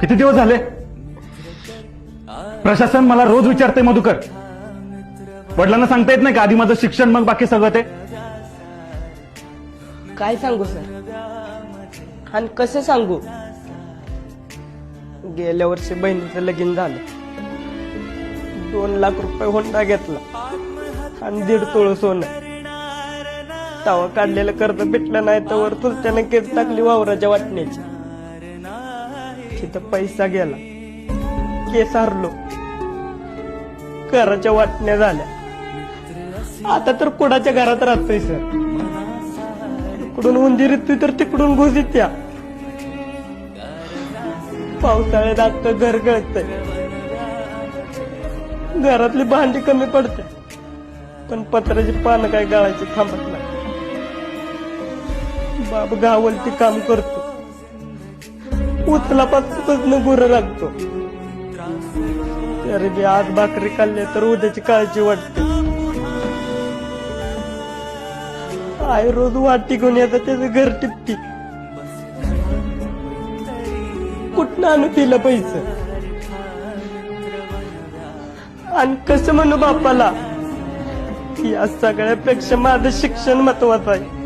किती दिवस झाले प्रशासन मला रोज विचारते मधुकर, वडिलांना सांगता येत नाही का आधी माझं शिक्षण मग बाकी सगळं ते? काय सांगू सर, आणि कसं सांगू? गेल्या वर्षी बहिणीचं लगीन झालं, 2 लाख रुपये होंडा घेतला आणि 1.5 तोळ सोनं. तवा काढलेलं कर्ज भेटलं नाही तर त्याने केस टाकली वावराच्या वाटण्याची. तिथं पैसा गेला, केस हरलो, घराच्या वाटण्या झाल्या. आता तर कुणाच्या घरात राहतोय सर. इकडून उंदीर येतोय तर तिकडून घुस येत्या. पावसाळ्यात अख्खं घर गळतंय. घरातली भांडी कमी पडते पण पत्राची पानं काय गळायची थांबत नाही. बाप गावलती काम करतो, उचलापासून गुरं लागतो. तरी बी आज भाकरी खाल्ली तर उद्याची काळजी वाटते. आई रोज वाटी घेऊन येतं त्याचं घर टिपती. कुठनं आणू तिला पैसे? आणि कसं म्हणू बापाला? या सगळ्यापेक्षा माझं शिक्षण महत्वाचं आहे.